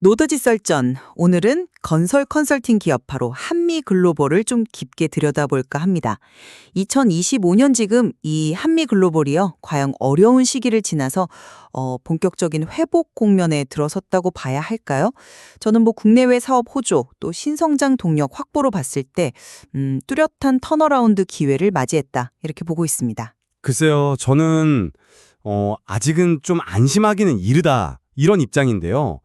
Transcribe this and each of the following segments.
노드지 썰전. 오늘은 건설 컨설팅 기업화로 한미글로벌을 좀 깊게 들여다볼까 합니다. 2025년 지금 이 한미글로벌이요, 과연 어려운 시기를 지나서 본격적인 회복 국면에 들어섰다고 봐야 할까요? 저는 뭐 국내외 사업 호조 또 신성장 동력 확보로 봤을 때 뚜렷한 턴어라운드 기회를 맞이했다 이렇게 보고 있습니다. 글쎄요, 저는 아직은 좀 안심하기는 이르다 이런 입장인데요.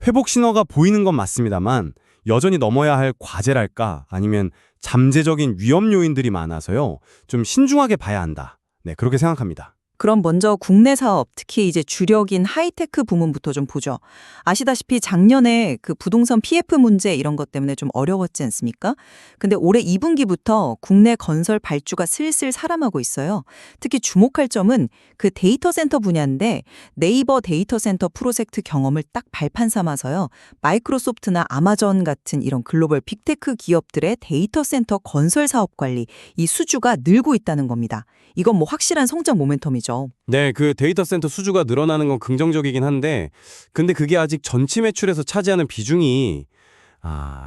회복 신호가 보이는 건 맞습니다만 여전히 넘어야 할 과제랄까 아니면 잠재적인 위험 요인들이 많아서요. 좀 신중하게 봐야 한다. 네, 그렇게 생각합니다. 그럼 먼저 국내 사업, 특히 이제 주력인 하이테크 부문부터 좀 보죠. 아시다시피 작년에 그 부동산 PF 문제 이런 것 때문에 좀 어려웠지 않습니까? 근데 올해 2분기부터 국내 건설 발주가 슬슬 살아나고 있어요. 특히 주목할 점은 그 데이터 센터 분야인데 네이버 데이터 센터 프로젝트 경험을 딱 발판 삼아서요. 마이크로소프트나 아마존 같은 이런 글로벌 빅테크 기업들의 데이터 센터 건설 사업 관리, 이 수주가 늘고 있다는 겁니다. 이건 뭐 확실한 성장 모멘텀이죠. 네, 그 데이터 센터 수주가 늘어나는 건 긍정적이긴 한데 근데 그게 아직 전체 매출에서 차지하는 비중이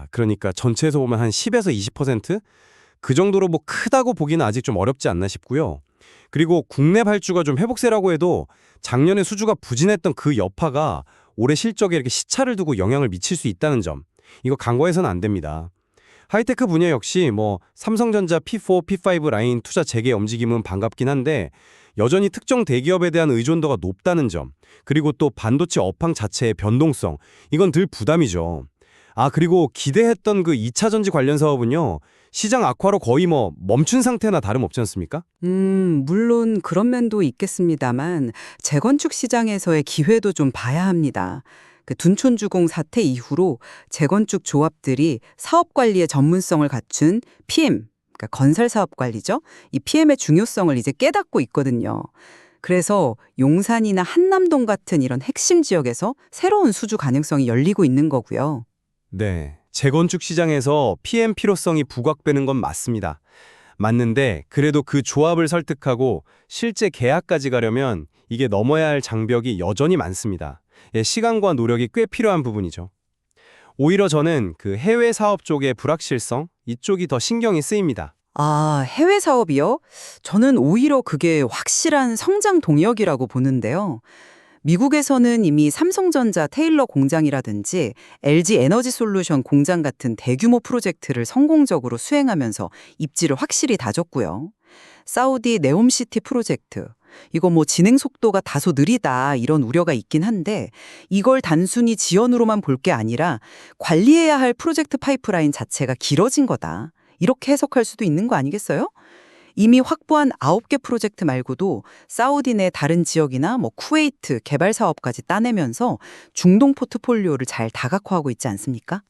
그러니까 전체에서 보면 한 10에서 20%? 그 정도로 뭐 크다고 보기는 아직 좀 어렵지 않나 싶고요. 그리고 국내 발주가 좀 회복세라고 해도 작년에 수주가 부진했던 그 여파가 올해 실적에 이렇게 시차를 두고 영향을 미칠 수 있다는 점. 이거 간과해서는 안 됩니다. 하이테크 분야 역시 뭐 삼성전자 P4, P5 라인 투자 재개 움직임은 반갑긴 한데 여전히 특정 대기업에 대한 의존도가 높다는 점, 그리고 또 반도체 업황 자체의 변동성, 이건 늘 부담이죠. 그리고 기대했던 그 2차 전지 관련 사업은요, 시장 악화로 거의 뭐 멈춘 상태나 다름없지 않습니까? 물론 그런 면도 있겠습니다만 재건축 시장에서의 기회도 좀 봐야 합니다. 그 둔촌주공 사태 이후로 재건축 조합들이 사업 관리의 전문성을 갖춘 PM, 그러니까 건설 사업 관리죠. 이 PM의 중요성을 이제 깨닫고 있거든요. 그래서 용산이나 한남동 같은 이런 핵심 지역에서 새로운 수주 가능성이 열리고 있는 거고요. 네, 재건축 시장에서 PM 필요성이 부각되는 건 맞습니다. 맞는데 그래도 그 조합을 설득하고 실제 계약까지 가려면 이게 넘어야 할 장벽이 여전히 많습니다. 시간과 노력이 꽤 필요한 부분이죠. 오히려 저는 그 해외 사업 쪽의 불확실성, 이쪽이 더 신경이 쓰입니다. 해외 사업이요? 저는 오히려 그게 확실한 성장 동력이라고 보는데요. 미국에서는 이미 삼성전자 테일러 공장이라든지 LG 에너지 솔루션 공장 같은 대규모 프로젝트를 성공적으로 수행하면서 입지를 확실히 다졌고요. 사우디 네옴시티 프로젝트, 이거 뭐 진행 속도가 다소 느리다 이런 우려가 있긴 한데 이걸 단순히 지연으로만 볼 게 아니라 관리해야 할 프로젝트 파이프라인 자체가 길어진 거다. 이렇게 해석할 수도 있는 거 아니겠어요? 이미 확보한 9개 프로젝트 말고도 사우디 내 다른 지역이나 뭐 쿠웨이트 개발 사업까지 따내면서 중동 포트폴리오를 잘 다각화하고 있지 않습니까?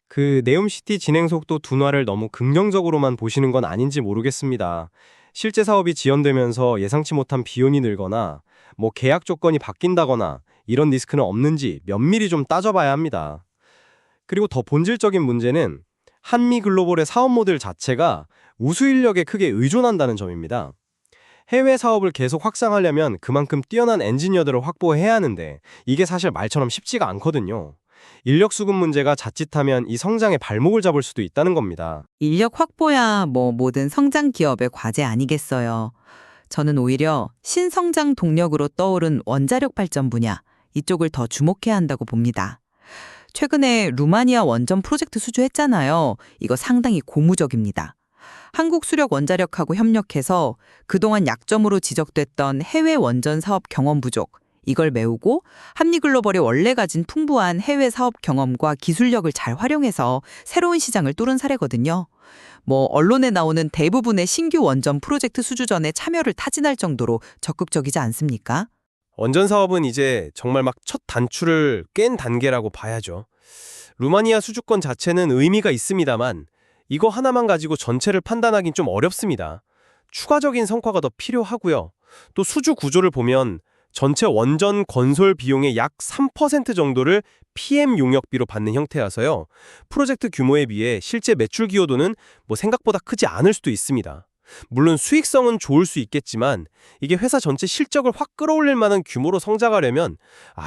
그 네옴시티 진행 속도 둔화를 너무 긍정적으로만 보시는 건 아닌지 모르겠습니다. 실제 사업이 지연되면서 예상치 못한 비용이 늘거나 뭐 계약 조건이 바뀐다거나 이런 리스크는 없는지 면밀히 좀 따져봐야 합니다. 그리고 더 본질적인 문제는 한미글로벌의 사업 모델 자체가 우수 인력에 크게 의존한다는 점입니다. 해외 사업을 계속 확장하려면 그만큼 뛰어난 엔지니어들을 확보해야 하는데 이게 사실 말처럼 쉽지가 않거든요. 인력 수급 문제가 자칫하면 이 성장의 발목을 잡을 수도 있다는 겁니다. 인력 확보야 뭐 모든 성장 기업의 과제 아니겠어요. 저는 오히려 신성장 동력으로 떠오른 원자력 발전 분야, 이쪽을 더 주목해야 한다고 봅니다. 최근에 루마니아 원전 프로젝트 수주했잖아요. 이거 상당히 고무적입니다. 한국 수력 원자력하고 협력해서 그동안 약점으로 지적됐던 해외 원전 사업 경험 부족, 이걸 메우고 한미글로벌이 원래 가진 풍부한 해외 사업 경험과 기술력을 잘 활용해서 새로운 시장을 뚫은 사례거든요. 뭐 언론에 나오는 대부분의 신규 원전 프로젝트 수주전에 참여를 타진할 정도로 적극적이지 않습니까? 원전 사업은 이제 정말 막 첫 단추를 깬 단계라고 봐야죠. 루마니아 수주권 자체는 의미가 있습니다만 이거 하나만 가지고 전체를 판단하긴 좀 어렵습니다. 추가적인 성과가 더 필요하고요. 또 수주 구조를 보면 전체 원전 건설 비용의 약 3% 정도를 PM 용역비로 받는 형태라서요. 프로젝트 규모에 비해 실제 매출 기여도는 뭐 생각보다 크지 않을 수도 있습니다. 물론 수익성은 좋을 수 있겠지만 이게 회사 전체 실적을 확 끌어올릴 만한 규모로 성장하려면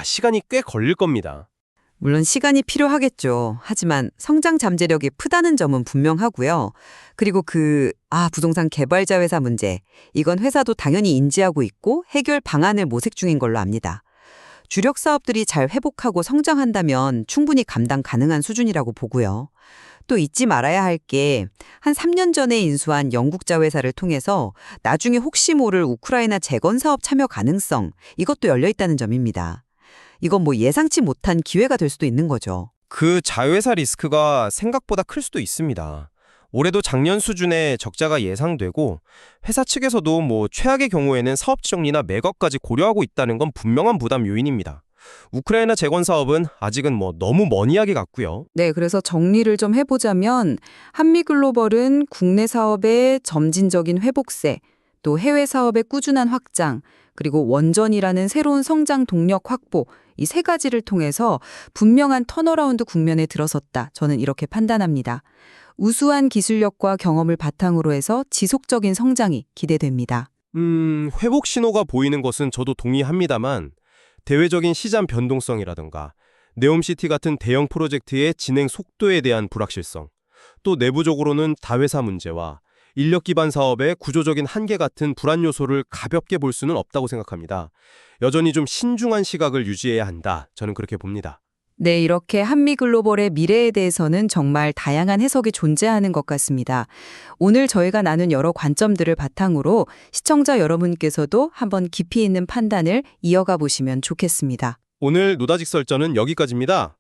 시간이 꽤 걸릴 겁니다. 물론 시간이 필요하겠죠. 하지만 성장 잠재력이 크다는 점은 분명하고요. 그리고 부동산 개발자 회사 문제. 이건 회사도 당연히 인지하고 있고 해결 방안을 모색 중인 걸로 압니다. 주력 사업들이 잘 회복하고 성장한다면 충분히 감당 가능한 수준이라고 보고요. 또 잊지 말아야 할 게 한 3년 전에 인수한 영국자 회사를 통해서 나중에 혹시 모를 우크라이나 재건 사업 참여 가능성, 이것도 열려 있다는 점입니다. 이건 예상치 못한 기회가 될 수도 있는 거죠. 그 자회사 리스크가 생각보다 클 수도 있습니다. 올해도 작년 수준의 적자가 예상되고 회사 측에서도 최악의 경우에는 사업지 정리나 매각까지 고려하고 있다는 건 분명한 부담 요인입니다. 우크라이나 재건 사업은 아직은 너무 먼 이야기 같고요. 네, 그래서 정리를 좀 해보자면 한미글로벌은 국내 사업의 점진적인 회복세, 또 해외 사업의 꾸준한 확장, 그리고 원전이라는 새로운 성장 동력 확보, 이 세 가지를 통해서 분명한 턴어라운드 국면에 들어섰다. 저는 이렇게 판단합니다. 우수한 기술력과 경험을 바탕으로 해서 지속적인 성장이 기대됩니다. 회복 신호가 보이는 것은 저도 동의합니다만 대외적인 시장 변동성이라든가 네옴시티 같은 대형 프로젝트의 진행 속도에 대한 불확실성, 또 내부적으로는 다회사 문제와 인력 기반 사업의 구조적인 한계 같은 불안 요소를 가볍게 볼 수는 없다고 생각합니다. 여전히 좀 신중한 시각을 유지해야 한다. 저는 그렇게 봅니다. 네, 이렇게 한미글로벌의 미래에 대해서는 정말 다양한 해석이 존재하는 것 같습니다. 오늘 저희가 나눈 여러 관점들을 바탕으로 시청자 여러분께서도 한번 깊이 있는 판단을 이어가 보시면 좋겠습니다. 오늘 노다직설전은 여기까지입니다.